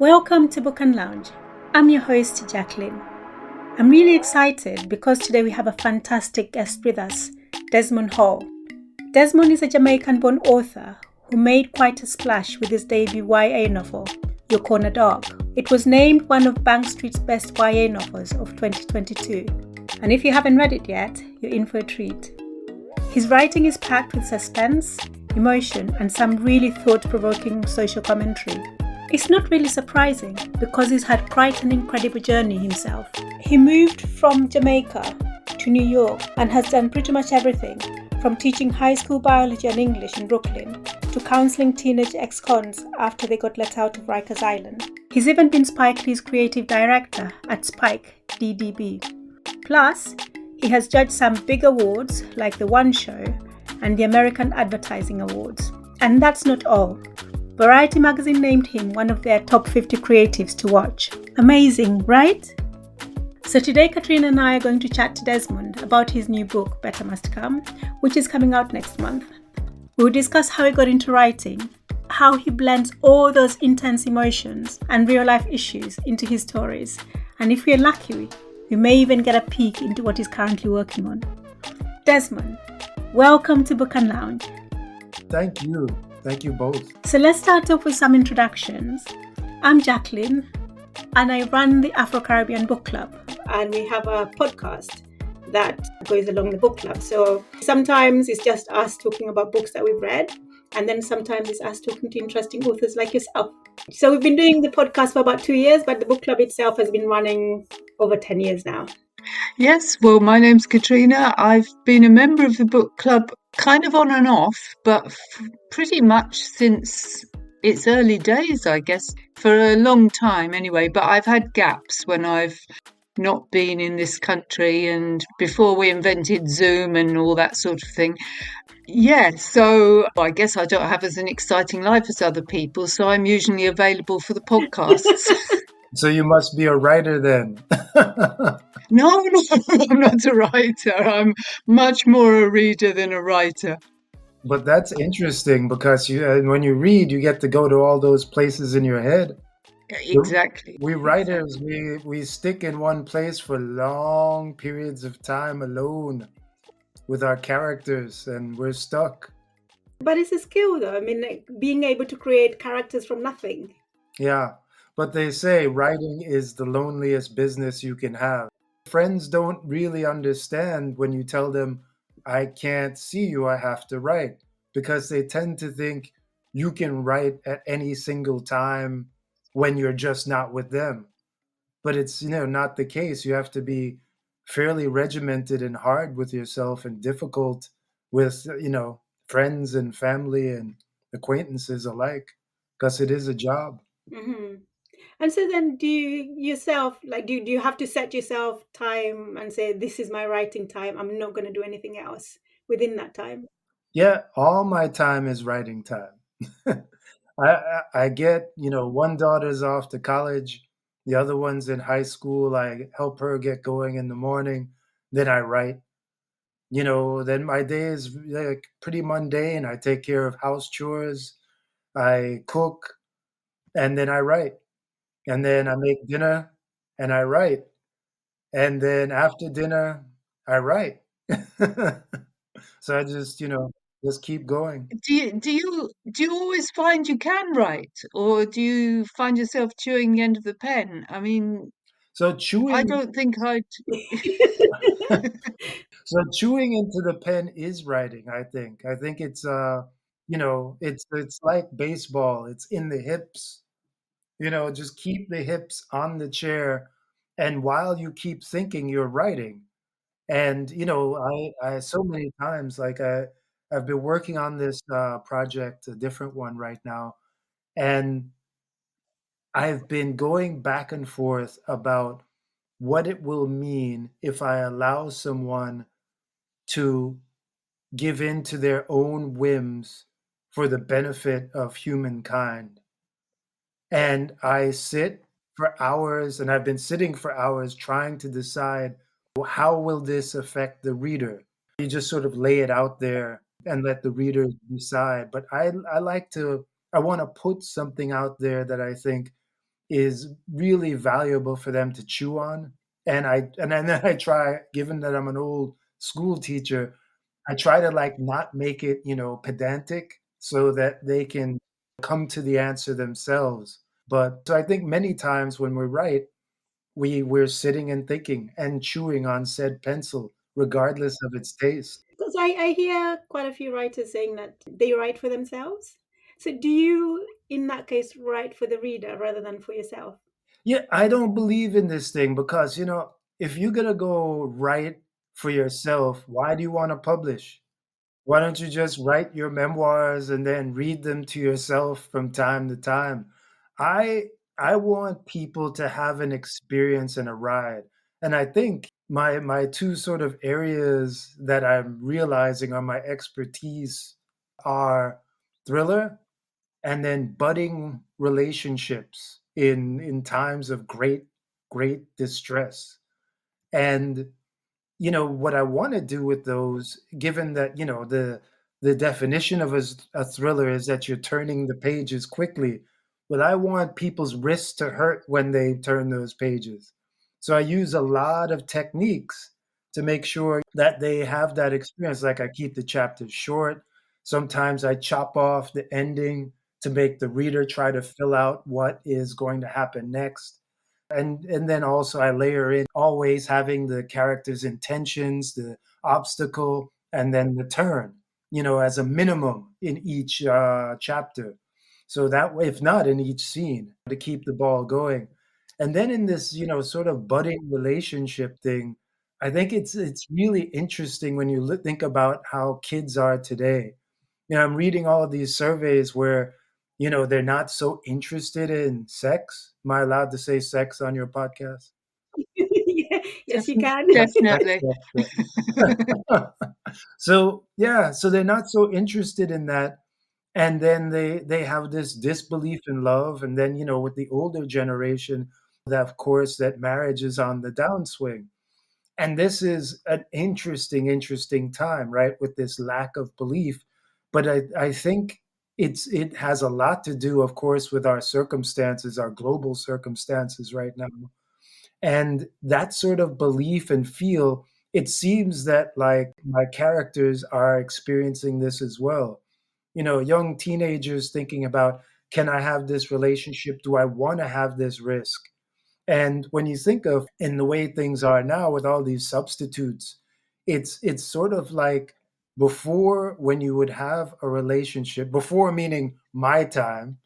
Welcome to Book and Lounge. I'm your host, Jacqueline. I'm really excited because today we have a fantastic guest with us, Desmond Hall. Desmond is a Jamaican-born author who made quite a splash with his debut YA novel, Your Corner Dog. It was named one of Bank Street's best YA novels of 2022. And if you haven't read it yet, you're in for a treat. His writing is packed with suspense, emotion, and some really thought-provoking social commentary. It's not really surprising because he's had quite an incredible journey himself. He moved from Jamaica to New York and has done pretty much everything from teaching high school biology and English in Brooklyn to counseling teenage ex-cons after they got let out of Rikers Island. He's even been Spike Lee's creative director at Spike DDB. Plus, he has judged some big awards like the One Show and the American Advertising Awards. And that's not all. Variety magazine named him one of their top 50 creatives to watch. Amazing, right? So today Katrina and I are going to chat to Desmond about his new book, Better Must Come, which is coming out next month. We'll discuss how he got into writing, how he blends all those intense emotions and real-life issues into his stories, and if we're lucky, we may even get a peek into what he's currently working on. Desmond, welcome to Book and Lounge. Thank you. Thank you both. So let's start off with some introductions. I'm Jacqueline and I run the Afro-Caribbean Book Club, and we have a podcast that goes along the book club. So sometimes it's just us talking about books that we've read, and then sometimes it's us talking to interesting authors like yourself. So we've been doing the podcast for about 2 years, but the book club itself has been running over 10 years now. Yes, well, my name's Katrina. I've been a member of the book club kind of on and off, but pretty much since its early days, I guess, for a long time anyway. But I've had gaps when I've not been in this country and before we invented Zoom and all that sort of thing. Yeah, so I guess I don't have as an exciting life as other people, so I'm usually available for the podcasts. So you must be a writer then. No, I'm not a writer. I'm much more a reader than a writer. But that's interesting because when you read, you get to go to all those places in your head. Exactly. We writers, we stick in one place for long periods of time alone with our characters, and we're stuck. But it's a skill though. I mean, like, being able to create characters from nothing. Yeah, but they say writing is the loneliest business you can have. Friends don't really understand when you tell them, I can't see you, I have to write, because they tend to think you can write at any single time when you're just not with them. But it's, not the case. You have to be fairly regimented and hard with yourself and difficult with, friends and family and acquaintances alike, because it is a job. Mm-hmm. And so then do you yourself, like, do you have to set yourself time and say, this is my writing time, I'm not going to do anything else within that time? Yeah, all my time is writing time. I get, one daughter's off to college, the other one's in high school. I help her get going in the morning, then I write. Then my day is like pretty mundane. I take care of house chores, I cook, and then I write. And then I make dinner and I write. And then after dinner, I write. So I just keep going. Do you always find you can write, or do you find yourself chewing the end of the pen? I mean, So I chewing don't think I'd. so chewing into the pen is writing, I think. I think it's it's like baseball. It's in the hips. Just keep the hips on the chair, and while you keep thinking, you're writing. And I so many times, like I've been working on this project, a different one right now, and I've been going back and forth about what it will mean if I allow someone to give in to their own whims for the benefit of humankind. And I sit for hours, and I've been sitting for hours trying to decide, how will this affect the reader? You just sort of lay it out there and let the reader decide. But I want to put something out there that I think is really valuable for them to chew on. And then I try, given that I'm an old school teacher, I try to like not make it, pedantic so that they can come to the answer themselves. But so I think many times when we write, we're sitting and thinking and chewing on said pencil, regardless of its taste. Because I hear quite a few writers saying that they write for themselves. So do you, in that case, write for the reader rather than for yourself? Yeah, I don't believe in this thing because, if you're gonna go write for yourself, why do you want to publish? Why don't you just write your memoirs and then read them to yourself from time to time? I I want people to have an experience and a ride. And I think my two sort of areas that I'm realizing are my expertise are thriller and then budding relationships in times of great distress. And what I want to do with those, given that the definition of a thriller is that you're turning the pages quickly, but I want people's wrists to hurt when they turn those pages. So I use a lot of techniques to make sure that they have that experience. Like I keep the chapters short. Sometimes I chop off the ending to make the reader try to fill out what is going to happen next. And then also I layer in always having the character's intentions, the obstacle, and then the turn, as a minimum in each chapter. So that way, if not in each scene, to keep the ball going. And then in this, sort of budding relationship thing, I think it's really interesting when you think about how kids are today. I'm reading all of these surveys where, they're not so interested in sex. Am I allowed to say sex on your podcast? Yeah, yes, you can. That's Definitely. good. So, yeah, so they're not so interested in that, and then they have this disbelief in love, and then, with the older generation, that, of course, that marriage is on the downswing. And this is an interesting time, right, with this lack of belief. But I think it has a lot to do, of course, with our circumstances, our global circumstances right now. And that sort of belief and feel, it seems that like my characters are experiencing this as well. Young teenagers thinking about, can I have this relationship? Do I want to have this risk? And when you think of in the way things are now with all these substitutes, it's sort of like before, when you would have a relationship, before meaning my time,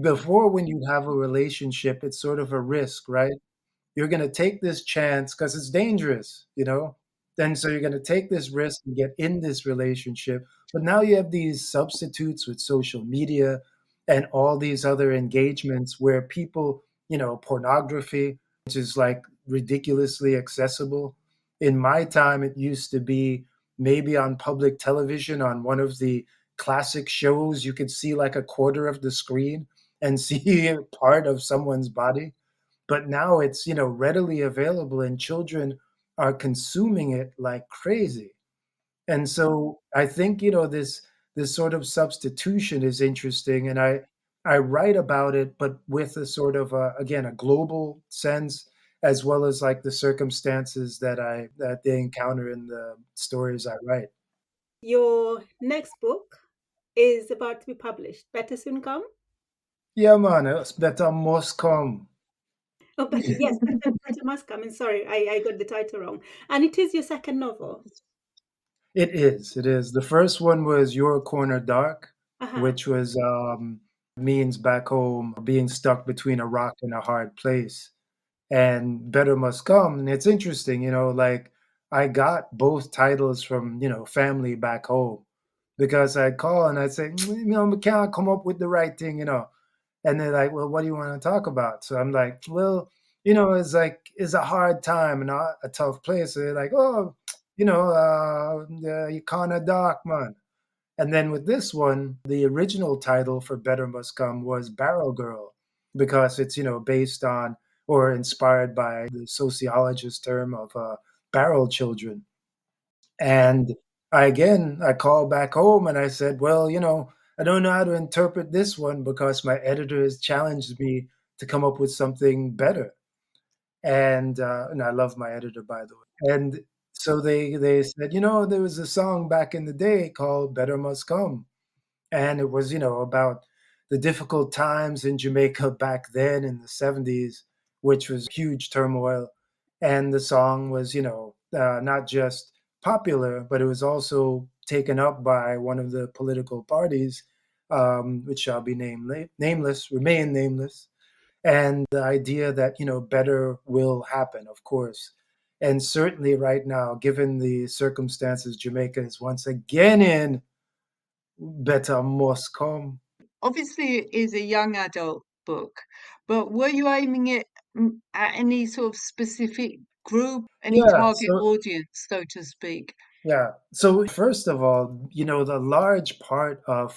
before, when you'd have a relationship, it's sort of a risk, right? You're going to take this chance because it's dangerous. Then so you're going to take this risk and get in this relationship. But now you have these substitutes with social media and all these other engagements where people, pornography, which is like ridiculously accessible. In my time, it used to be maybe on public television on one of the classic shows, you could see like a quarter of the screen and see part of someone's body. But now it's, readily available and children are consuming it like crazy. And so I think, this sort of substitution is interesting, and I write about it, but with a sort of again, a global sense, as well as like the circumstances that they encounter in the stories I write. Your next book is about to be published. Better soon come? Yeah, man, it's better must come. Oh, better, yes, better must come. And sorry, I got the title wrong. And it is your second novel. It is. The first one was Your Corner Dark, Uh-huh. which was means back home being stuck between a rock and a hard place. And Better Must Come. And it's interesting, like I got both titles from, family back home because I'd call and I'd say, we can't come up with the right thing. And they're like, well, what do you want to talk about? So I'm like, well, it's like, it's a hard time and a tough place. So they're like, oh, you kind of dark, man. And then with this one, the original title for Better Must Come was Barrel Girl because it's, based on or inspired by the sociologist term of barrel children. And I called back home and I said, well, I don't know how to interpret this one because my editor has challenged me to come up with something better. And I love my editor, by the way. And so they said, there was a song back in the day called "Better Must Come," and it was about the difficult times in Jamaica back then in the 70s, which was huge turmoil. And the song was not just popular, but it was also taken up by one of the political parties, which shall be nameless, remain nameless. And the idea that better will happen, of course. And certainly right now, given the circumstances Jamaica is once again in, better must come. Obviously, it is a young adult book, but were you aiming it at any sort of specific group, any Yeah, target so audience, so to speak? yeah. So first of all, the large part of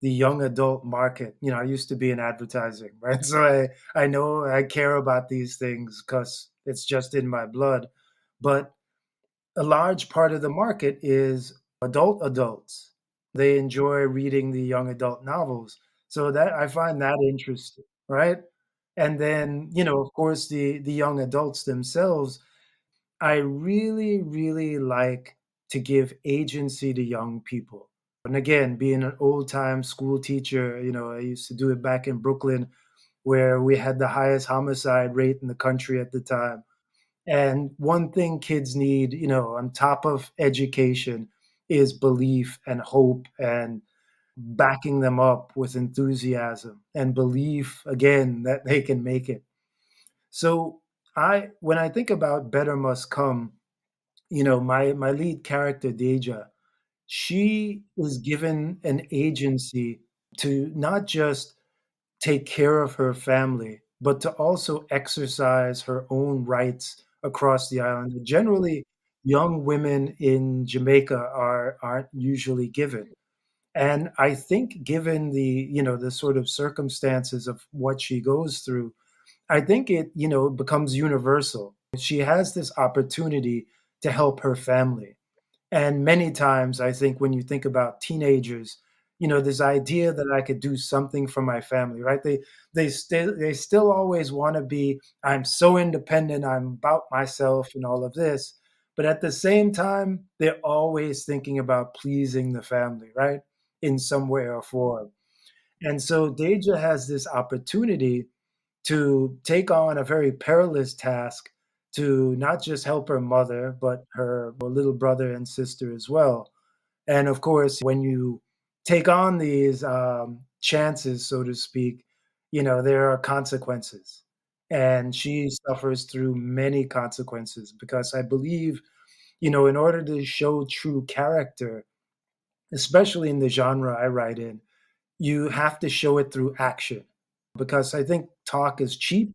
the young adult market, I used to be in advertising, right? So I know I care about these things because it's just in my blood. But a large part of the market is adults. They enjoy reading the young adult novels. So that I find that interesting, right? And then, of course, the young adults themselves, I really, really like to give agency to young people. And again, being an old-time school teacher, I used to do it back in Brooklyn, where we had the highest homicide rate in the country at the time. And one thing kids need, on top of education, is belief and hope and backing them up with enthusiasm and belief, again, that they can make it. So when I think about Better Must Come, my lead character, Deja, she is given an agency to not just take care of her family, but to also exercise her own rights across the island. Generally, young women in Jamaica aren't usually given. And I think given the sort of circumstances of what she goes through, I think it becomes universal. She has this opportunity to help her family. And many times, I think when you think about teenagers, this idea that I could do something for my family, right? They still always want to be, I'm so independent, I'm about myself and all of this. But at the same time, they're always thinking about pleasing the family, right? In some way or form. And so Deja has this opportunity to take on a very perilous task to not just help her mother, but her little brother and sister as well. And of course, when you take on these chances, so to speak, there are consequences. And she suffers through many consequences because I believe, in order to show true character, especially in the genre I write in, you have to show it through action because I think talk is cheap.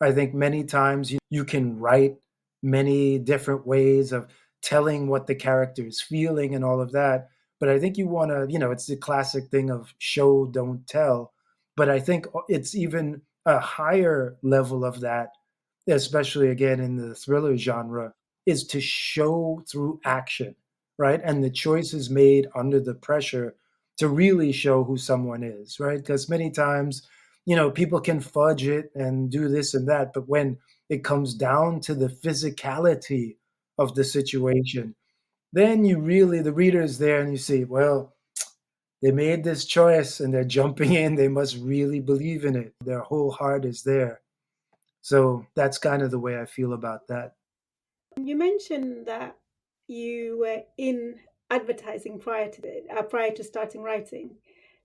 I think many times you can write many different ways of telling what the character is feeling and all of that. But I think you want to, it's the classic thing of show, don't tell. But I think it's even a higher level of that, especially again in the thriller genre, is to show through action, right? And the choices made under the pressure to really show who someone is, right? Because many times, people can fudge it and do this and that, but when it comes down to the physicality of the situation, then the reader is there and you see, well, they made this choice and they're jumping in. They must really believe in it. Their whole heart is there. So that's kind of the way I feel about that. You mentioned that you were in advertising prior to starting writing,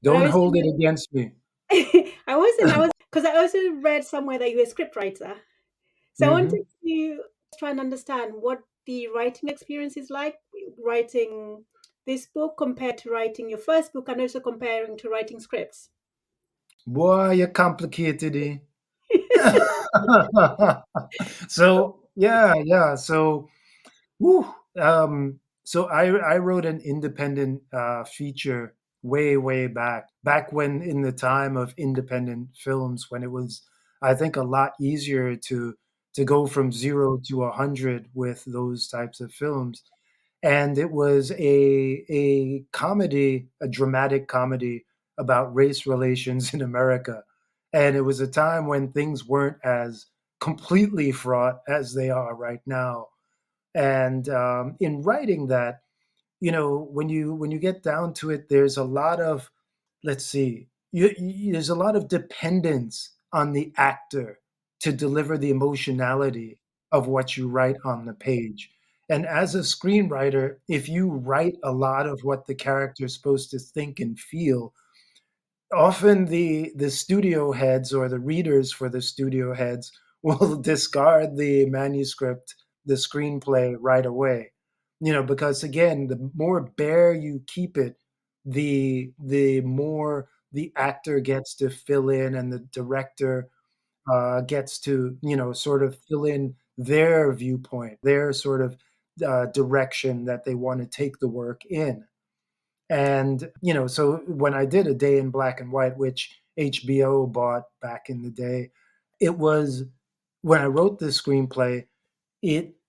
but I Don't was hold it against me. I wasn't. I was because I also read somewhere that you were a script writer. So I Hmm. wanted to try and understand what the writing experience is like writing this book compared to writing your first book and also comparing to writing scripts. Boy, you're complicated. So yeah. So whew, so I wrote an independent feature way back when in the time of independent films when it was I think a lot easier to go from 0 to 100 with those types of films. And it was a comedy, a dramatic comedy about race relations in America. And it was a time when things weren't as completely fraught as they are right now. And in writing that, when you get down to it, there's a lot of, let's see, there's a lot of dependence on the actor to deliver the emotionality of what you write on the page. And as a screenwriter, if you write a lot of what the character is supposed to think and feel, often the studio heads or the readers for the studio heads will discard the manuscript, the screenplay right away. Because again, the more bare you keep it, the more the actor gets to fill in, and the director gets to sort of fill in their viewpoint, their sort of direction that they want to take the work in. And, so when I did A Day in Black and White, which HBO bought back in the day, it was when I wrote this screenplay,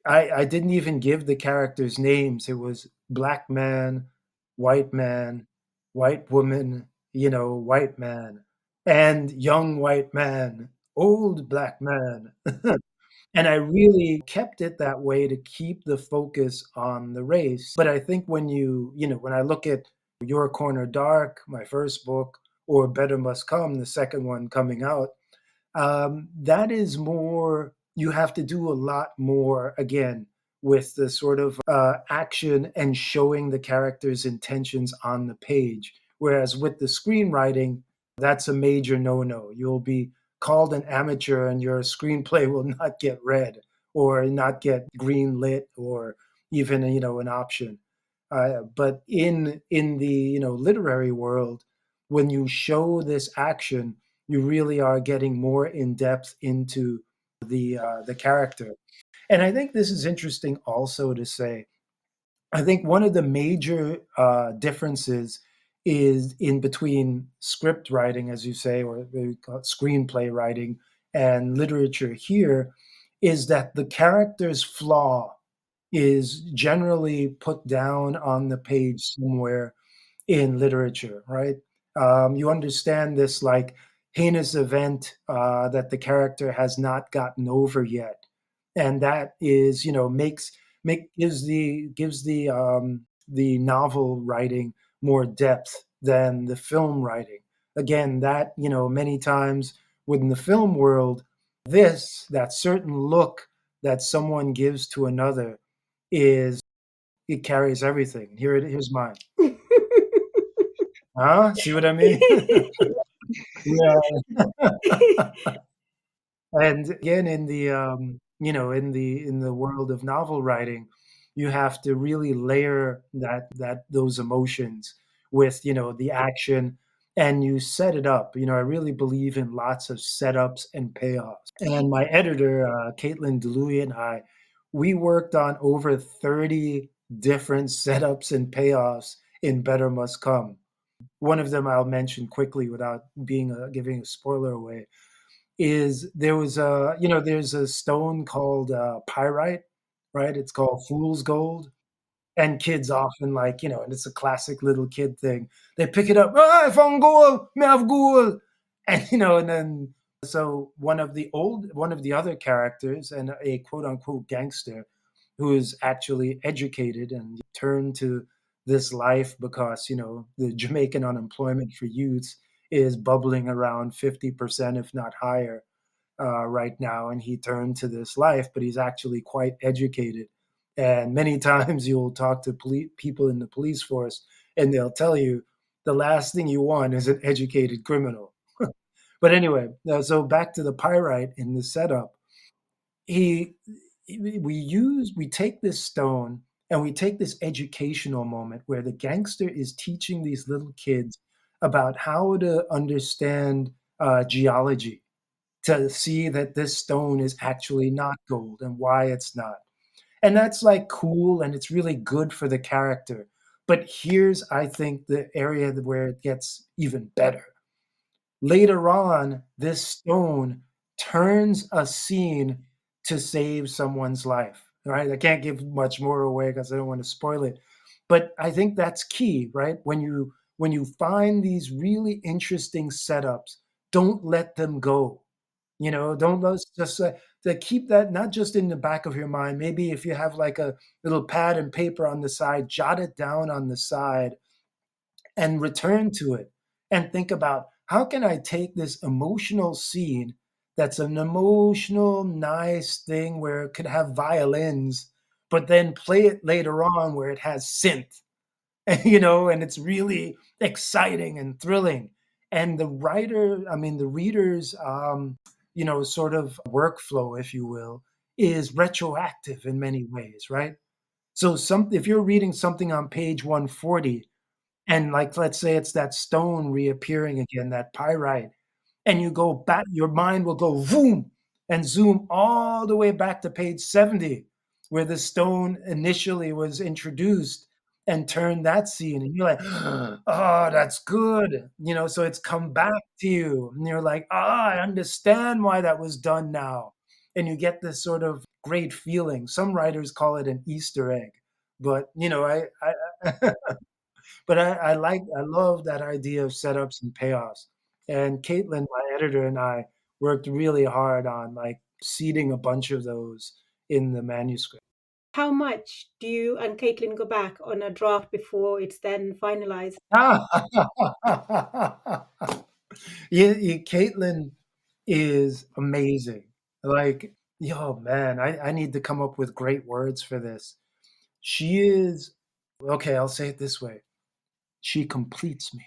I didn't even give the characters names. It was black man, white woman, white man, and young white man, old black man. And I really kept it that way to keep the focus on the race. But I think when I look at Your Corner Dark, my first book, or Better Must Come, the second one coming out, that is more, you have to do a lot more, again, with the sort of action and showing the character's intentions on the page. Whereas with the screenwriting, that's a major no-no. You'll be called an amateur and your screenplay will not get read or not get green lit or even an option. But in the literary world, when you show this action, you really are getting more in depth into the character. And I think this is interesting also to say. I think one of the major differences is in between script writing, as you say, or we call it screenplay writing, and literature here, is that the character's flaw is generally put down on the page somewhere in literature, right? You understand this like heinous event that the character has not gotten over yet, and that is, gives the novel writing more depth than the film writing. Again, that many times within the film world, that certain look that someone gives to another it carries everything. Here's mine. Huh? See what I mean? Yeah. And again, in the world of novel writing, you have to really layer those emotions with, the action, and you set it up. I really believe in lots of setups and payoffs. And my editor, Caitlin DeLuey, and we worked on over 30 different setups and payoffs in Better Must Come. One of them I'll mention quickly without giving a spoiler away is there's a stone called pyrite, right? It's called fool's gold, and kids often and it's a classic little kid thing. They pick it up, I found gold, me have gold, and and then so one of the other characters, and a quote unquote gangster who is actually educated and turned to this life because the Jamaican unemployment for youth is bubbling around 50%, if not higher, right now, and he turned to this life, but he's actually quite educated. And many times you'll talk to people in the police force, and they'll tell you the last thing you want is an educated criminal. But anyway, so back to the pyrite in the setup. He, we take this stone and we take this educational moment where the gangster is teaching these little kids about how to understand geology, to see that this stone is actually not gold and why it's not. And that's like cool and it's really good for the character. But here's, I think, the area where it gets even better. Later on, this stone turns a scene to save someone's life, right? I can't give much more away because I don't want to spoil it. But I think that's key, right? When you find these really interesting setups don't let them go. Don't let's just to keep that not just in the back of your mind. Maybe if you have like a little pad and paper on the side, jot it down on the side and return to it and think about how can I take this emotional scene that's an emotional, nice thing where it could have violins, but then play it later on where it has synth, and it's really exciting and thrilling. And the reader's, sort of workflow, if you will, is retroactive in many ways, right? So if you're reading something on page 140, and like, let's say it's that stone reappearing again, that pyrite, and you go back, your mind will go boom and zoom all the way back to page 70, where the stone initially was introduced and turn that scene. And you're like, oh, that's good. So it's come back to you. And you're like, I understand why that was done now. And you get this sort of great feeling. Some writers call it an Easter egg. But, I love that idea of setups and payoffs. And Caitlin, my editor, and I worked really hard on like seeding a bunch of those in the manuscript. How much do you and Caitlin go back on a draft before it's then finalized? Caitlin is amazing. Like, yo, man, I need to come up with great words for this. She is, okay, I'll say it this way. She completes me.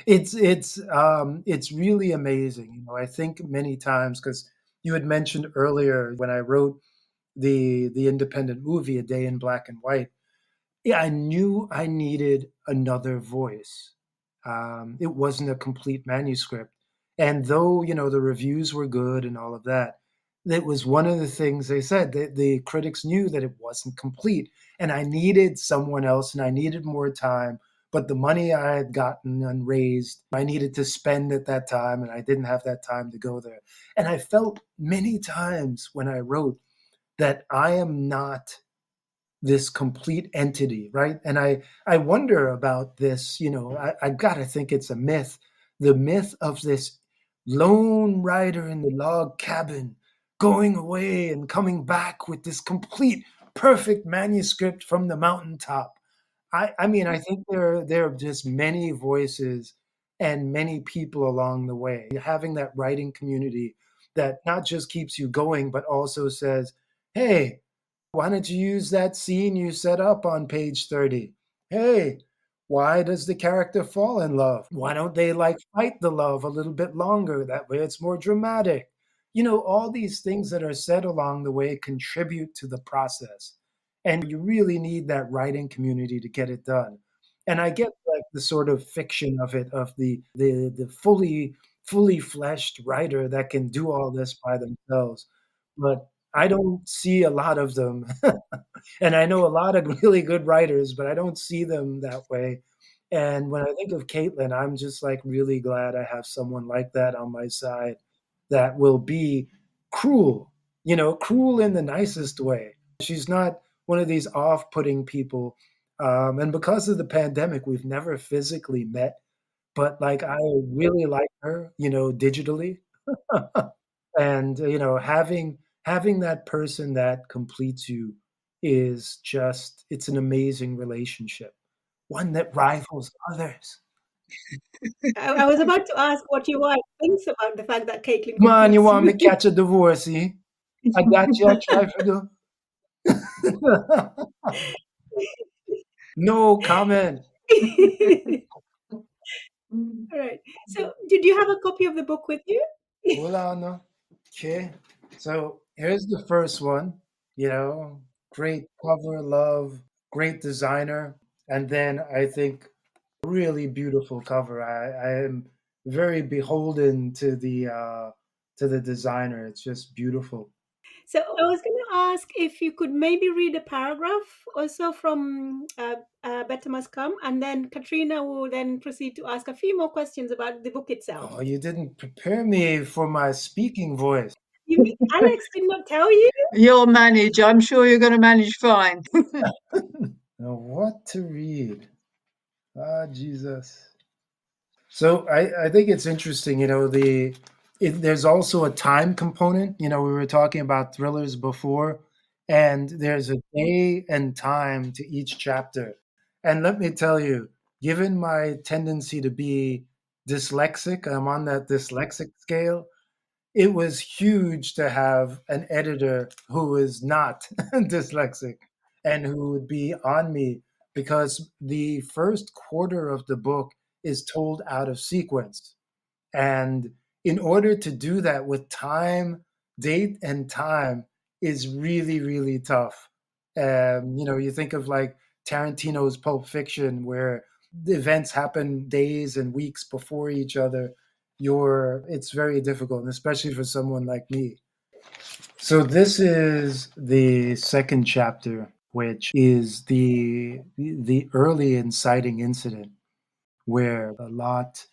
It's really amazing. I think many times because you had mentioned earlier when I wrote the independent movie A Day in Black and White. Yeah, I knew I needed another voice. It wasn't a complete manuscript, and though the reviews were good and all of that, that was one of the things they said. The critics knew that it wasn't complete, and I needed someone else, and I needed more time. But the money I had gotten and raised, I needed to spend at that time, and I didn't have that time to go there. And I felt many times when I wrote that I am not this complete entity, right? And I wonder about this, I got to think it's a myth, the myth of this lone rider in the log cabin going away and coming back with this complete perfect manuscript from the mountaintop. I mean, I think there are just many voices and many people along the way. Having that writing community that not just keeps you going, but also says, hey, why don't you use that scene you set up on page 30? Hey, why does the character fall in love? Why don't they like fight the love a little bit longer? That way it's more dramatic. All these things that are said along the way contribute to the process. And you really need that writing community to get it done. And I get like the sort of fiction of it, of the fully fleshed writer that can do all this by themselves. But I don't see a lot of them. And I know a lot of really good writers, but I don't see them that way. And when I think of Caitlin, I'm just like really glad I have someone like that on my side that will be cruel, cruel in the nicest way. She's not one of these off putting people. And because of the pandemic, we've never physically met, but like I really like her, digitally. And having that person that completes you is just it's an amazing relationship, one that rivals others. I was about to ask what your wife thinks about the fact that Caitlin Come on, you completes want me you. catch a divorcee? I got you. I try for the no comment. All right. So, did you have a copy of the book with you? Hold on. No. Okay. So here's the first one. Great cover, love, great designer, and then I think really beautiful cover. I am very beholden to the designer. It's just beautiful. So, I was going to ask if you could maybe read a paragraph also from Better Must Come, and then Katrina will then proceed to ask a few more questions about the book itself. Oh, you didn't prepare me for my speaking voice. You mean Alex did not tell you? You'll manage. I'm sure you're going to manage fine. Now, what to read? Ah, Jesus. So I think it's interesting, there's also a time component. We were talking about thrillers before, and there's a day and time to each chapter. And let me tell you, given my tendency to be dyslexic, I'm on that dyslexic scale. It was huge to have an editor who is not dyslexic and who would be on me, because the first quarter of the book is told out of sequence. And in order to do that with time, date, and time is really, really tough. You think of like Tarantino's Pulp Fiction, where the events happen days and weeks before each other. It's very difficult, and especially for someone like me. So this is the second chapter, which is the early inciting incident, where a lot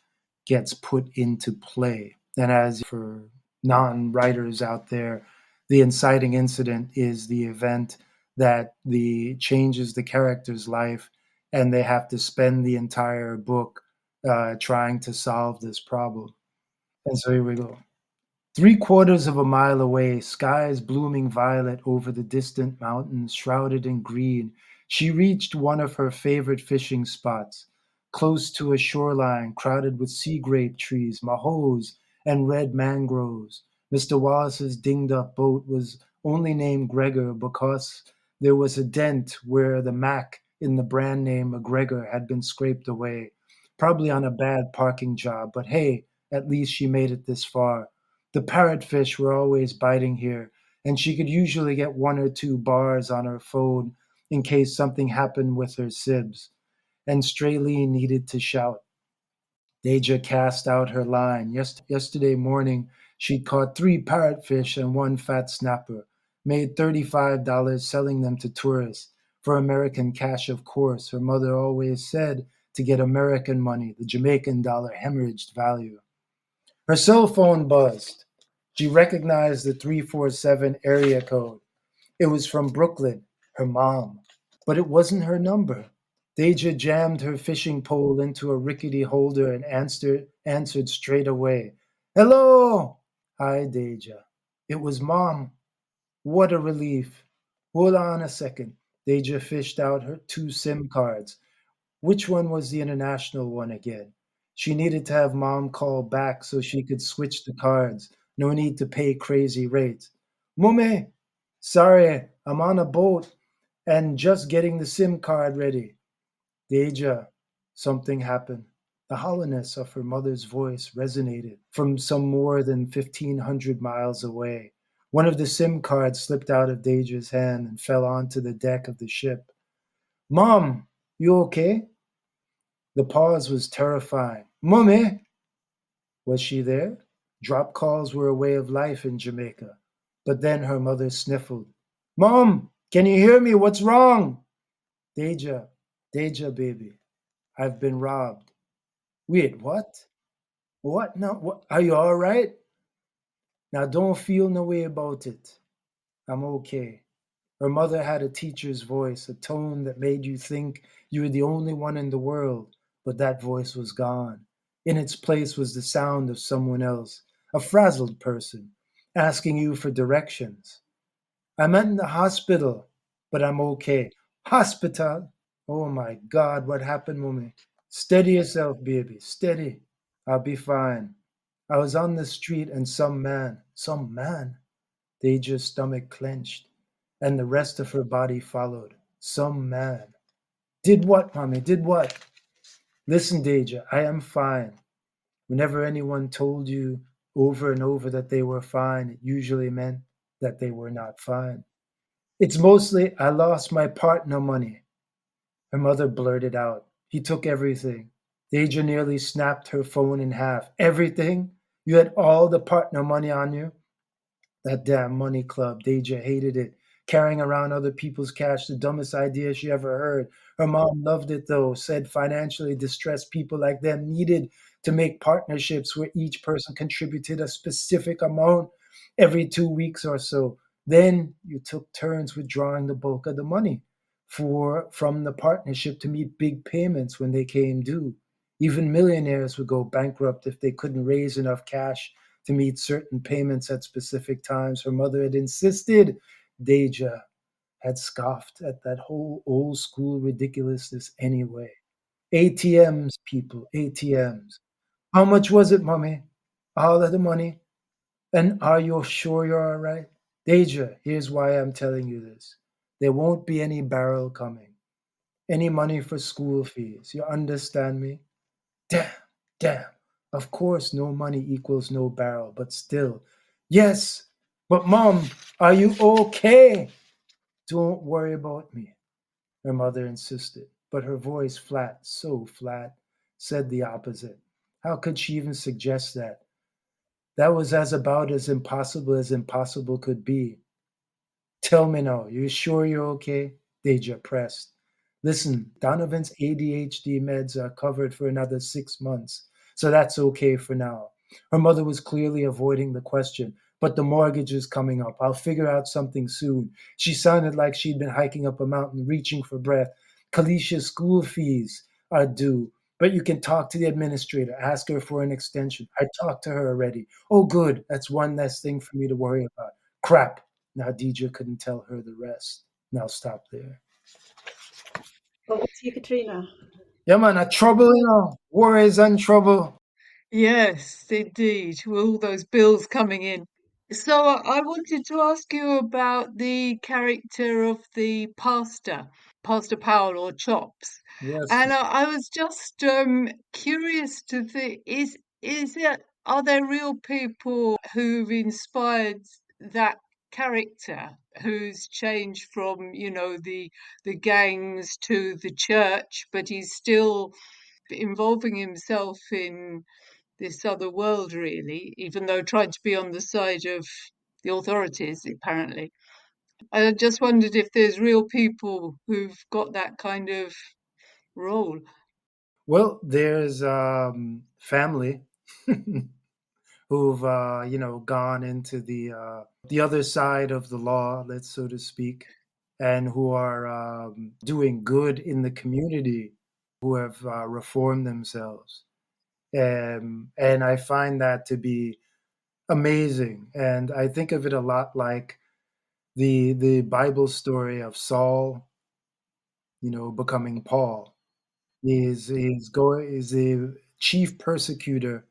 gets put into play. And as for non-writers out there, the inciting incident is the event that the changes the character's life, and they have to spend the entire book trying to solve this problem. And so here we go. 3/4 of a mile away, skies blooming violet over the distant mountains shrouded in green, she reached one of her favorite fishing spots, close to a shoreline crowded with sea grape trees, mahos, and red mangroves. Mr. Wallace's dinged-up boat was only named Gregor because there was a dent where the Mac in the brand name McGregor had been scraped away, probably on a bad parking job, but hey, at least she made it this far. The parrotfish were always biting here, and she could usually get 1 or 2 bars on her phone in case something happened with her sibs. And Straylene needed to shout. Deja cast out her line. Yesterday morning, she'd caught 3 parrotfish and 1 fat snapper, made $35 selling them to tourists. For American cash, of course. Her mother always said to get American money, the Jamaican dollar hemorrhaged value. Her cell phone buzzed. She recognized the 347 area code. It was from Brooklyn, her mom. But it wasn't her number. Deja jammed her fishing pole into a rickety holder and answered straight away. Hello! Hi, Deja. It was Mom. What a relief. Hold on a second. Deja fished out her 2 SIM cards. Which one was the international one again? She needed to have Mom call back so she could switch the cards. No need to pay crazy rates. Mummy, sorry, I'm on a boat and just getting the SIM card ready. Deja, something happened. The hollowness of her mother's voice resonated from some more than 1,500 miles away. One of the SIM cards slipped out of Deja's hand and fell onto the deck of the ship. Mom, you okay? The pause was terrifying. Mummy! Was she there? Drop calls were a way of life in Jamaica. But then her mother sniffled. Mom, can you hear me? What's wrong? Deja, Deja, baby, I've been robbed. Wait, what? What? No, what? Are you all right? Now don't feel no way about it. I'm okay. Her mother had a teacher's voice, a tone that made you think you were the only one in the world, but that voice was gone. In its place was the sound of someone else, a frazzled person, asking you for directions. I'm in the hospital, but I'm okay. Hospital? Oh my God, what happened, mommy? Steady yourself, baby, steady. I'll be fine. I was on the street and some man, Deja's stomach clenched, and the rest of her body followed. Some man. Did what, mommy? Did what? Listen, Deja, I am fine. Whenever anyone told you over and over that they were fine, it usually meant that they were not fine. It's mostly I lost my partner money. Her mother blurted out. He took everything. Deja nearly snapped her phone in half. Everything? You had all the partner money on you? That damn money club. Deja hated it. Carrying around other people's cash, the dumbest idea she ever heard. Her mom loved it though, said financially distressed people like them needed to make partnerships where each person contributed a specific amount every 2 weeks or so. Then you took turns withdrawing the bulk of the money. from the partnership to meet big payments when they came due. Even millionaires would go bankrupt if they couldn't raise enough cash to meet certain payments at specific times. Her mother had insisted. Deja had scoffed at that whole old school ridiculousness anyway. ATMs, people, ATMs. How much was it, mommy? All of the money? And are you sure you're all right? Deja, here's why I'm telling you this. There won't be any barrel coming, any money for school fees. You understand me? Damn, damn. Of course, no money equals no barrel, but still. Yes, but mom, are you okay? Don't worry about me, her mother insisted, but her voice, flat, so flat, said the opposite. How could she even suggest that? That was about as impossible could be. Tell me now, you sure you're okay? Deja pressed. Listen, Donovan's ADHD meds are covered for another 6 months, so that's okay for now. Her mother was clearly avoiding the question, but the mortgage is coming up. I'll figure out something soon. She sounded like she'd been hiking up a mountain, reaching for breath. Kalicia's school fees are due, but you can talk to the administrator, ask her for an extension. I talked to her already. Oh, good. That's one less thing for me to worry about. Crap. Now Deja couldn't tell her the rest. Now stop there. Over to you, Katrina. Yeah, man, a trouble, worries and trouble. Yes, indeed, with all those bills coming in. So I wanted to ask you about the character of the pastor, Pastor Powell or Chops. Yes. And I was just curious to think, is it are there real people who've inspired that character, who's changed from, the gangs to the church, but he's still involving himself in this other world, really, even though trying to be on the side of the authorities, apparently. I just wondered if there's real people who've got that kind of role. Well, there's family who've gone into the other side of the law, let's so to speak, and who are doing good in the community, who have reformed themselves. And I find that to be amazing. And I think of it a lot like the Bible story of Saul, becoming Paul. Is the chief persecutor,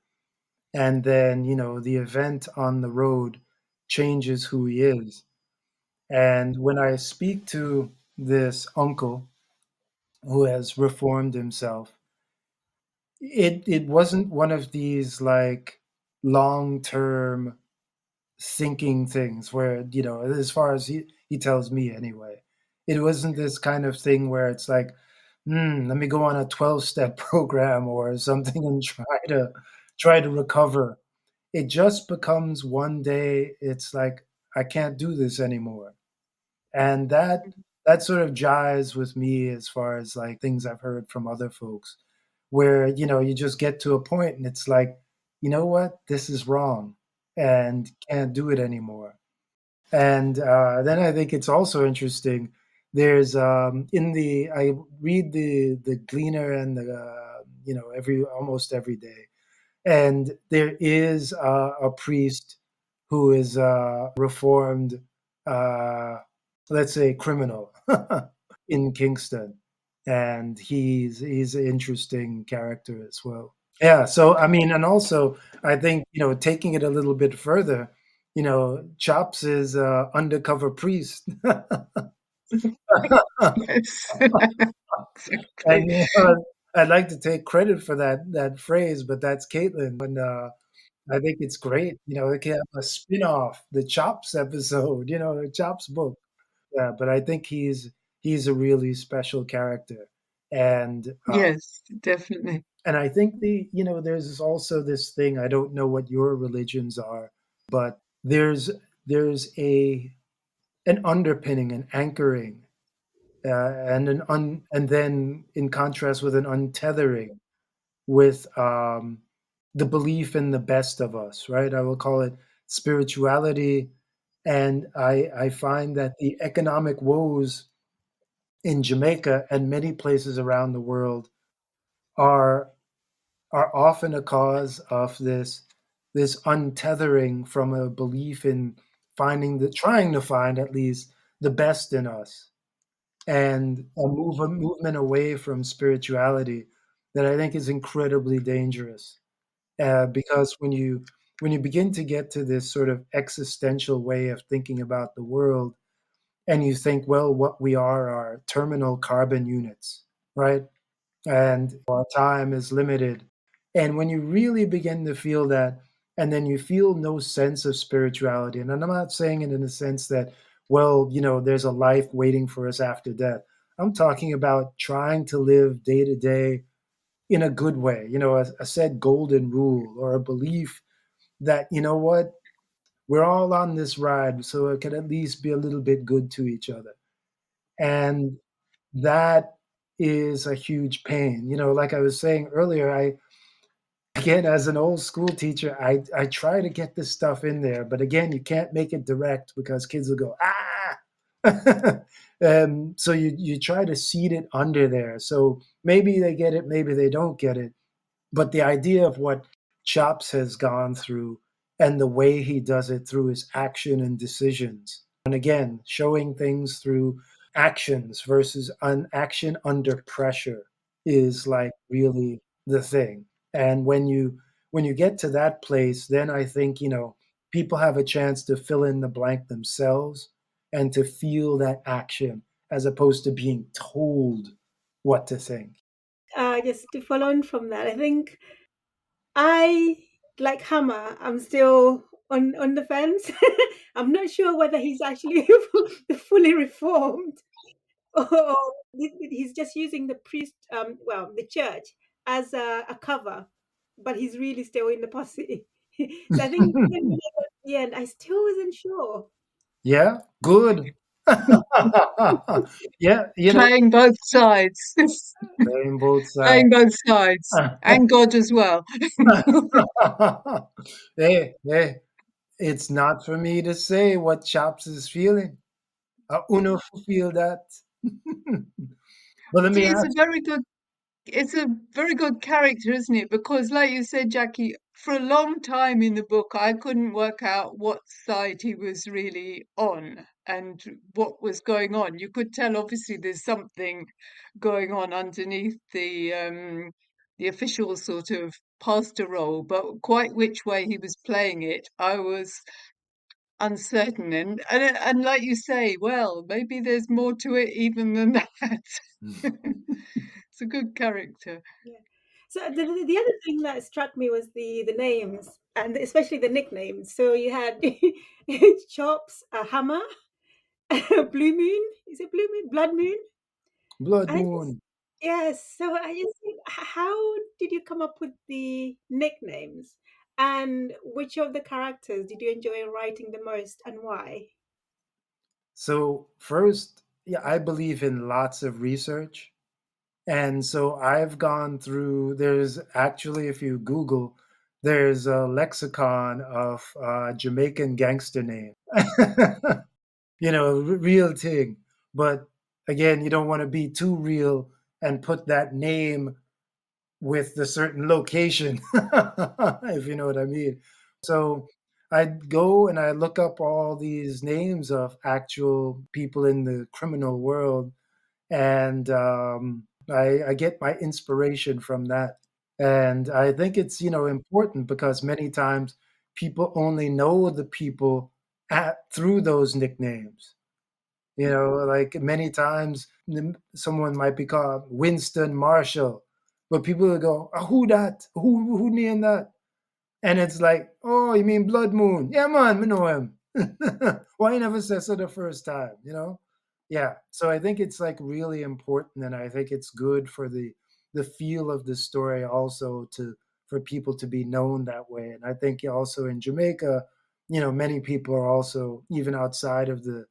and then the event on the road changes who he is. And when I speak to this uncle who has reformed himself, it wasn't one of these like long term thinking things where as far as he tells me anyway, it wasn't this kind of thing where it's like, let me go on a 12-step program or something and try to recover. It just becomes one day it's like, I can't do this anymore. And that sort of jives with me as far as like things I've heard from other folks, where you just get to a point and it's like, you know what, this is wrong and can't do it anymore. And then I think it's also interesting. There's in the I read the Gleaner and the every almost every day, and there is a priest who is reformed, uh, let's say criminal in Kingston, and he's an interesting character as well. Yeah, so I mean, and also I think taking it a little bit further, Chops is undercover priest, Yes, and exactly. I'd like to take credit for that phrase, but that's Caitlin, and I think it's great. They can have a spin-off, the Chops episode, the Chops book. Yeah, but I think he's a really special character, and Yes, definitely. I think there's also this thing. I don't know what your religions are, but there's an underpinning, an anchoring, and then in contrast with an untethering with the belief in the best of us, right? I will call it spirituality, and I find that the economic woes in Jamaica and many places around the world are are often a cause of this untethering from a belief in trying to find at least the best in us, and a movement away from spirituality that I think is incredibly dangerous. Because when you begin to get to this sort of existential way of thinking about the world, and you think, well, what we are terminal carbon units, right? And our time is limited. And when you really begin to feel that, and then you feel no sense of spirituality, and I'm not saying it in the sense that, well, there's a life waiting for us after death. I'm talking about trying to live day to day in a good way, a said golden rule, or a belief that, what, we're all on this ride, so it can at least be a little bit good to each other. And that is a huge pain. Like I was saying earlier, again, as an old school teacher, I try to get this stuff in there, but again, you can't make it direct because kids will go, ah. So you try to seed it under there. So maybe they get it, maybe they don't get it. But the idea of what Chops has gone through and the way he does it through his action and decisions, and again, showing things through actions versus an action under pressure is like really the thing. And when you get to that place, then I think, people have a chance to fill in the blank themselves and to feel that action as opposed to being told what to think. Just to follow on from that, I think I like Hammer. I'm still on the fence. I'm not sure whether he's actually fully reformed, or he's just using the priest, well, the church as a cover, but he's really still in the posse. So I think even when I got to the end, I still wasn't sure. Yeah, good. Yeah, Playing both sides, playing both sides. playing both sides, and God as well. Hey, it's not for me to say what Chops is feeling. Uno feel that. But let me See, ask. it's a very good character, isn't it? Because, like you said, Jackie, for a long time in the book, I couldn't work out what side he was really on and what was going on. You could tell, obviously, there's something going on underneath the official sort of pastor role, but quite which way he was playing it, I was uncertain. And like you say, well, maybe there's more to it even than that. It's a good character. Yeah. So the other thing that struck me was the names, and especially the nicknames. So you had Chops, Hammer, Blue Moon. Is it Blue Moon? Blood Moon. Blood And I just, Moon. yes. So I just think, how did you come up with the nicknames? And which of the characters did you enjoy writing the most, and why? So first, yeah, I believe in lots of research. And so I've gone through, there's actually, if you Google, there's a lexicon of Jamaican gangster names. Real thing. But again, you don't want to be too real and put that name with the certain location, if you know what I mean. So I'd go and I look up all these names of actual people in the criminal world, and I get my inspiration from that. And I think it's important because many times people only know the people through those nicknames. Like many times someone might be called Winston Marshall, but people will go, "Oh, who that? Who named that?" And it's like, "Oh, you mean Blood Moon? Yeah, man, we know him." Why you never said so the first time? Yeah. So I think it's like really important, and I think it's good for the feel of the story also to for people to be known that way. And I think also in Jamaica, many people are also even outside of the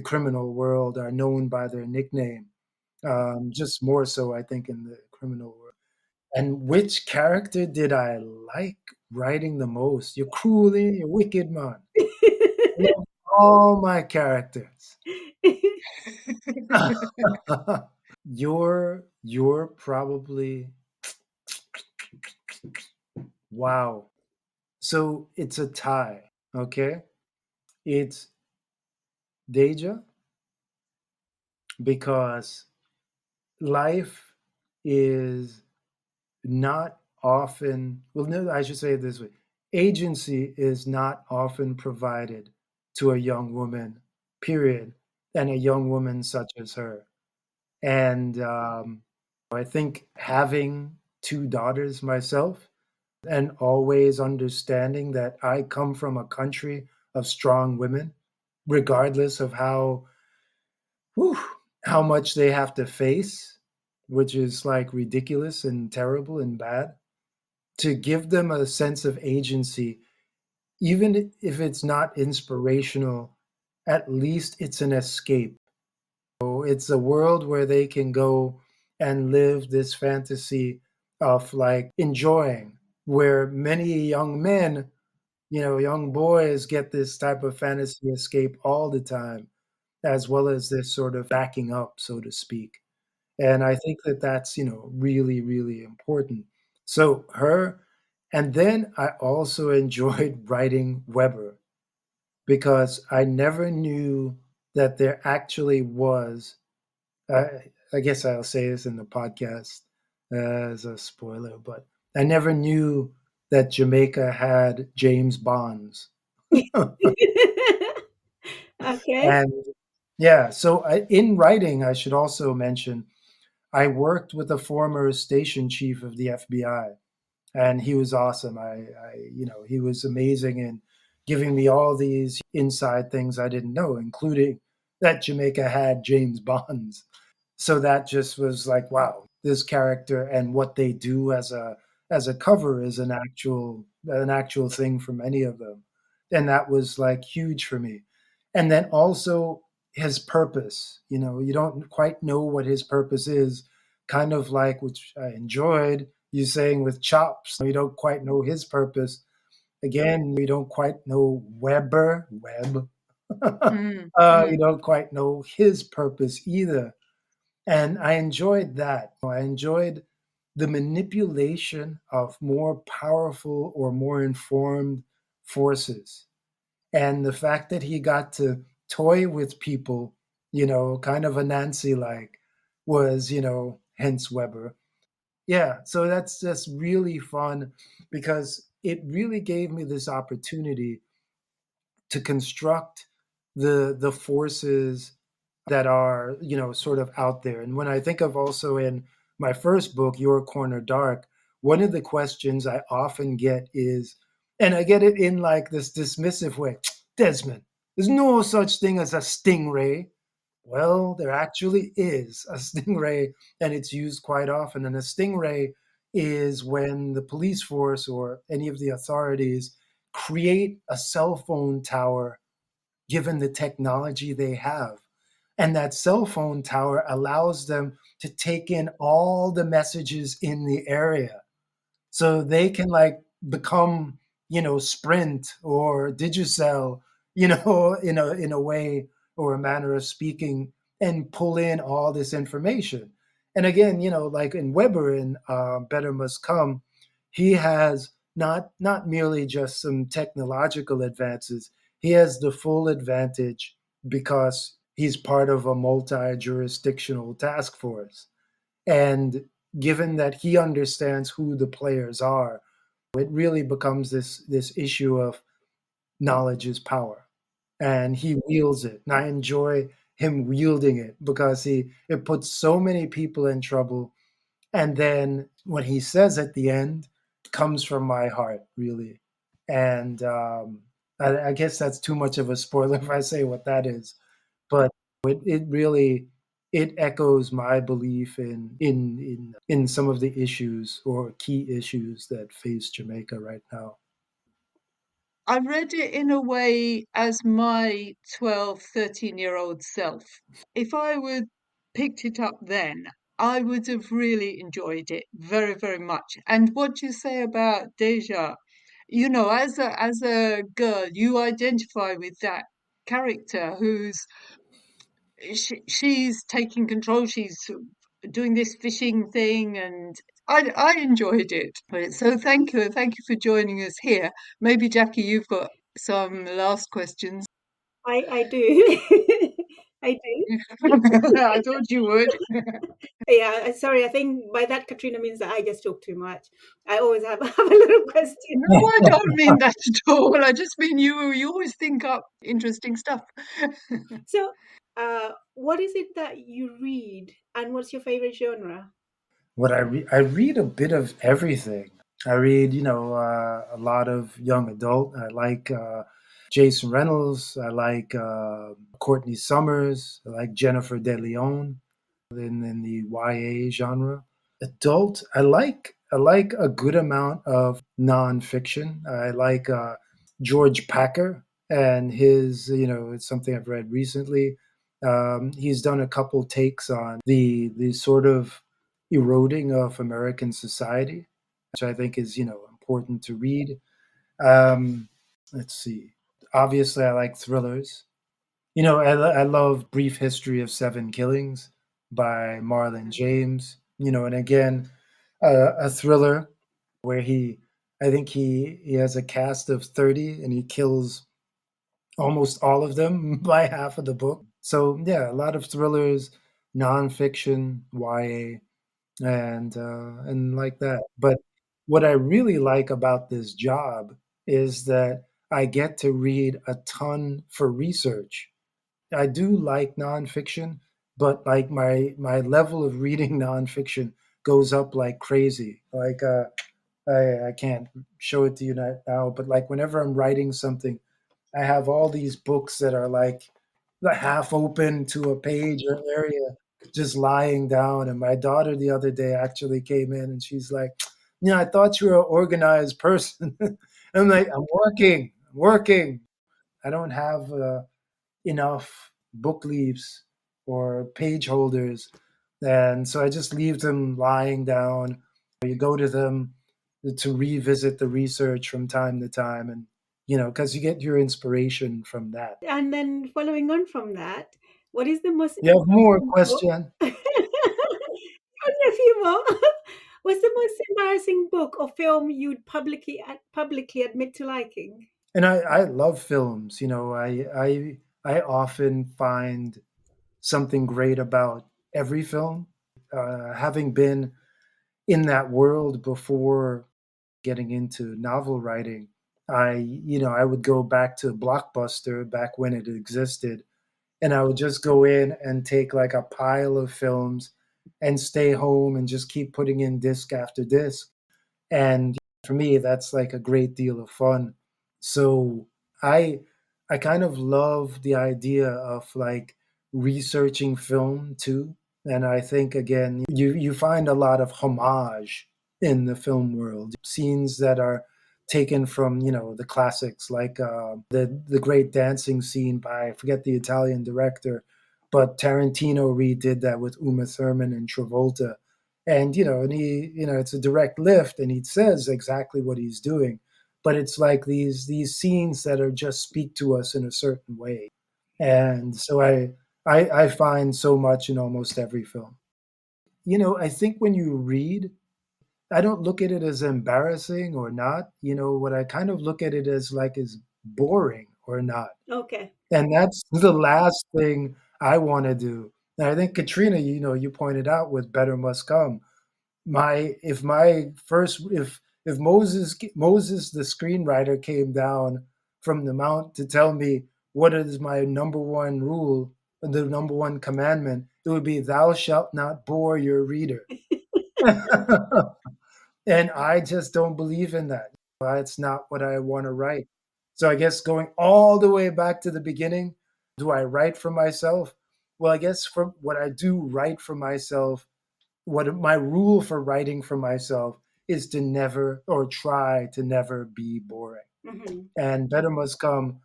criminal world are known by their nickname. Just more so, I think, in the criminal world. And which character did I like writing the most? You're cruelly, you're wicked man. I love all my characters. You're probably wow. So it's a tie, okay? It's Deja because life is not often, well, no, I should say it this way. Agency is not often provided to a young woman, period, and a young woman such as her. And I think having two daughters myself and always understanding that I come from a country of strong women, regardless of whew, how much they have to face, which is like ridiculous and terrible and bad, to give them a sense of agency, even if it's not inspirational, at least it's an escape. So it's a world where they can go and live this fantasy of like enjoying, where many young men, young boys get this type of fantasy escape all the time, as well as this sort of backing up, so to speak. And I think that that's, really, really important. So her, and then I also enjoyed writing Weber because I never knew that there actually was. I guess I'll say this in the podcast as a spoiler, but I never knew that Jamaica had James Bonds. Okay. And yeah, so in writing, I should also mention I worked with a former station chief of the FBI, and he was awesome. He was amazing in giving me all these inside things I didn't know, including that Jamaica had James Bonds. So that just was like, wow, this character and what they do as a cover is an actual thing for many of them, and that was like huge for me. And then also his purpose. You don't quite know what his purpose is, kind of like, which I enjoyed you saying with Chops. You don't quite know his purpose. Again, you don't quite know Webb. Mm, You mm. don't quite know his purpose either. And I enjoyed that. I enjoyed the manipulation of more powerful or more informed forces. And the fact that he got to toy with people, kind of a Nancy like, was, hence Weber. Yeah, so that's just really fun because it really gave me this opportunity to construct the forces that are sort of out there. And when I think of also in my first book, Your Corner Dark, one of the questions I often get is, and I get it in like this dismissive way, Desmond, there's no such thing as a stingray. Well, there actually is a stingray, and it's used quite often. And a stingray is when the police force or any of the authorities create a cell phone tower given the technology they have. And that cell phone tower allows them to take in all the messages in the area. So they can like become, Sprint or Digicel, in a way or a manner of speaking, and pull in all this information. And again, like in Weber in Better Must Come, he has not merely just some technological advances. He has the full advantage because he's part of a multi-jurisdictional task force. And given that he understands who the players are, it really becomes this issue of knowledge is power, and he wields it. And I enjoy him wielding it because it puts so many people in trouble. And then what he says at the end comes from my heart, really. And I guess that's too much of a spoiler if I say what that is, but it really it echoes my belief in some of the issues or key issues that face Jamaica right now. I read it in a way as my 12, 13-year-old self. If I would picked it up then, I would have really enjoyed it very, very much. And what you say about Deja, as a girl, you identify with that character who's she's taking control. She's doing this fishing thing, and I enjoyed it. So thank you for joining us here. Maybe Jackie, you've got some last questions. I do. I do. I thought you would. Yeah, sorry. I think by that Katrina means that I just talk too much. I always have, have a little question. No, I don't mean that at all. I just mean you always think up interesting stuff. So, what is it that you read, and what's your favorite genre? What I read a bit of everything. I read, a lot of young adult. I like Jason Reynolds. I like Courtney Summers. I like Jennifer De Leon in the YA genre. Adult, I like a good amount of nonfiction. I like George Packer and his, it's something I've read recently. He's done a couple takes on the sort of eroding of American society, which I think is, important to read. Um, let's see. Obviously, I like thrillers. I love Brief History of Seven Killings by Marlon James. And again, a thriller where I think he has a cast of 30 and he kills almost all of them by half of the book. So yeah, a lot of thrillers, nonfiction, YA, and like that. But what I really like about this job is that I get to read a ton for research. I do like nonfiction, but like my level of reading nonfiction goes up like crazy. Like I can't show it to you now, but like whenever I'm writing something, I have all these books that are like the half open to a page or area just lying down. And my daughter the other day actually came in and she's like, "Yeah, I thought you were an organized person." I'm like, "I'm working. I don't have enough book leaves or page holders." And so I just leave them lying down. You go to them to revisit the research from time to time, and because you get your inspiration from that. And then following on from that, what is the most You have more embarrassing book? question? Only a few more. What's the most embarrassing book or film you'd publicly admit to liking? And I love films. I often find something great about every film. Having been in that world before getting into novel writing, I would go back to Blockbuster back when it existed, and I would just go in and take like a pile of films and stay home and just keep putting in disc after disc. And for me, that's like a great deal of fun. So I I kind of love the idea of like researching film too. And I think again, you find a lot of homage in the film world. Scenes that are taken from, the classics, like the great dancing scene by, I forget the Italian director, but Tarantino redid that with Uma Thurman and Travolta. And it's a direct lift, and he says exactly what he's doing, but it's like these scenes that are just speak to us in a certain way. And so I find so much in almost every film. I think when you read, I don't look at it as embarrassing or not. What I kind of look at it as like is boring or not. Okay. And that's the last thing I want to do. And I think Katrina, you pointed out with Better Must Come. If Moses the screenwriter came down from the mount to tell me what is my number one rule, the number one commandment, it would be thou shalt not bore your reader. And I just don't believe in that. It's not what I want to write. So I guess going all the way back to the beginning, do I write for myself? Well, I guess for what I do write for myself, what my rule for writing for myself is to never or try to never be boring. Mhm. And Better Must Come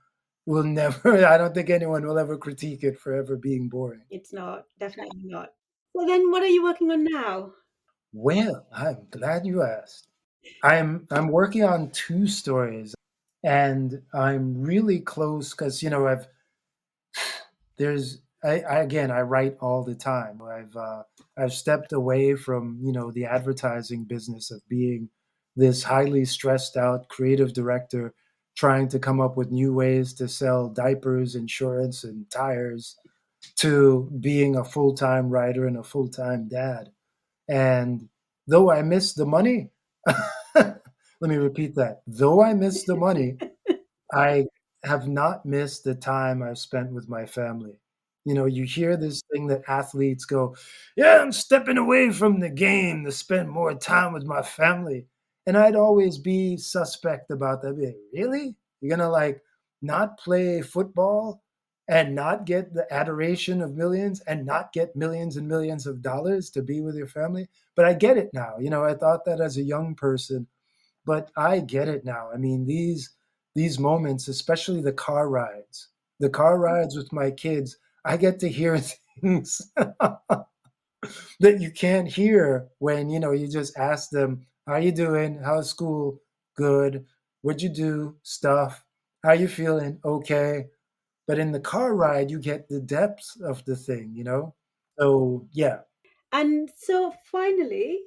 will never, I don't think anyone will ever critique it for ever being boring. It's not, definitely not. So then what are you working on now? Well, I'm glad you asked. I'm working on two stories, and I'm really close because I've there's I write all the time. I've stepped away from, the advertising business of being this highly stressed out creative director trying to come up with new ways to sell diapers, insurance, and tires, to being a full-time writer and a full-time dad. And though I miss the money, let me repeat that. Though I miss the money, I have not missed the time I've spent with my family. You hear this thing that athletes go, "Yeah, I'm stepping away from the game to spend more time with my family." And I'd always be suspect about that. Be like, really? You're gonna like not play football and not get the adoration of millions and not get millions and millions of dollars to be with your family? But I get it now. I thought that as a young person, but I get it now. I mean, these moments, especially the car rides with my kids, I get to hear things that you can't hear when, you just ask them, "How you doing? How's school? Good. What'd you do? Stuff. How you feeling? Okay." But in the car ride, you get the depths of the thing. So, yeah. And so, finally,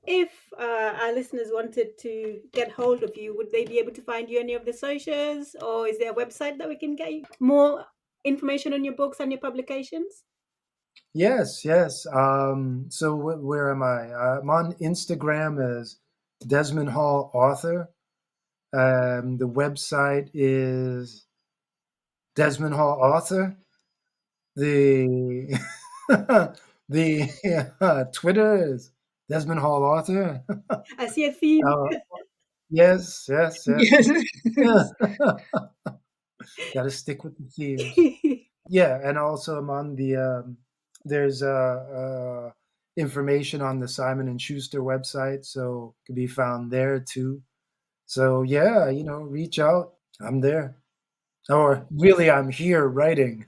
if our listeners wanted to get hold of you, would they be able to find you any of the socials, or is there a website that we can get you more information on your books and your publications? Yes, yes. So where am I? I'm on Instagram as Desmond Hall Author. The website is Desmond Hall Author. The the Twitter is Desmond Hall Author. I see a theme. Yes, yes, yes. Yes. Got to stick with the themes. Yeah, and also I'm on there's information on the Simon and Schuster website, so it can be found there too. So yeah, reach out. I'm there. Or really, I'm here writing.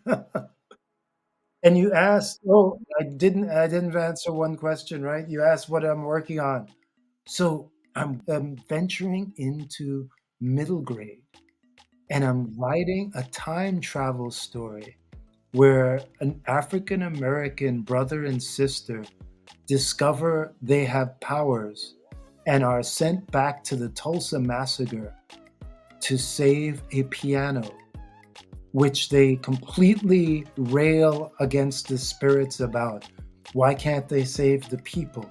And you asked, oh, I didn't answer one question, right? You asked what I'm working on. So I'm venturing into middle grade, and I'm writing a time travel story where an African American brother and sister discover they have powers and are sent back to the Tulsa massacre to save a piano, which they completely rail against the spirits about. Why can't they save the people?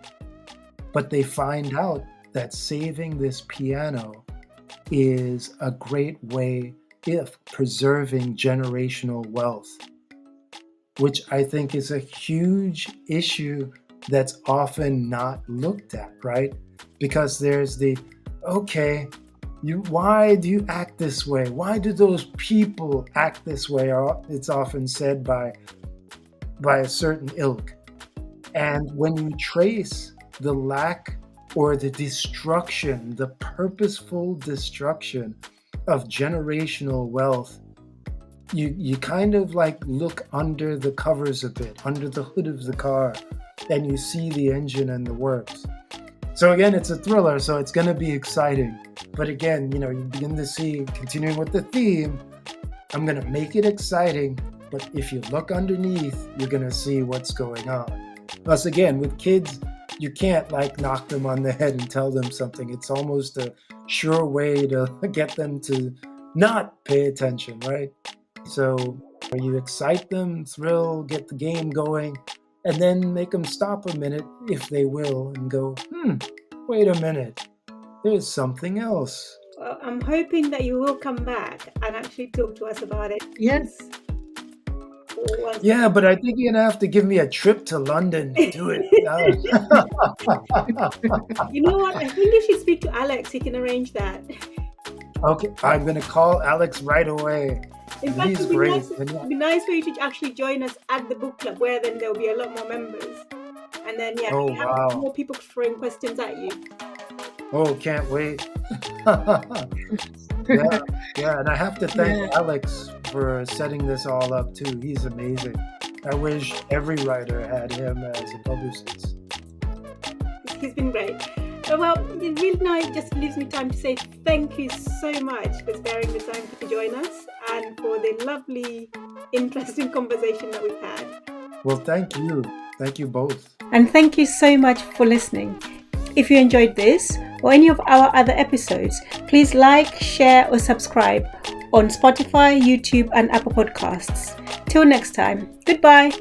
But they find out that saving this piano is a great way of preserving generational wealth, which I think is a huge issue that's often not looked at, right? Because there's okay, why do you act this way? Why do those people act this way? Or it's often said by a certain ilk. And when you trace the lack or the destruction, the purposeful destruction of generational wealth, you kind of like look under the covers a bit, under the hood of the car, and you see the engine and the works. So again, it's a thriller, so it's going to be exciting. But again, you begin to see, continuing with the theme, I'm going to make it exciting, but if you look underneath, you're going to see what's going on. Plus, again, with kids, you can't like knock them on the head and tell them something. It's almost a sure way to get them to not pay attention, right? So you excite them, thrill, get the game going, and then make them stop a minute, if they will, and go, wait a minute, there's something else. Well, I'm hoping that you will come back and actually talk to us about it. Yes. Yeah, but I think you're going to have to give me a trip to London to do it. You know what? I think you should speak to Alex. He can arrange that. Okay, I'm going to call Alex right away. In fact, He's it'd be great. nice, be nice for you to actually join us at the book club, where then there'll be a lot more members. And then, Oh, we have wow. more people throwing questions at you. Oh, can't wait. Yeah, and I have to thank Alex for setting this all up too. He's amazing. I wish every writer had him as a publicist. He's been great. Well, it really now it just leaves me time to say thank you so much for sparing the time to join us and for the lovely, interesting conversation that we've had. Well, thank you. Thank you both. And thank you so much for listening. If you enjoyed this or any of our other episodes, please like, share, or subscribe on Spotify, YouTube, and Apple Podcasts. Till next time, goodbye.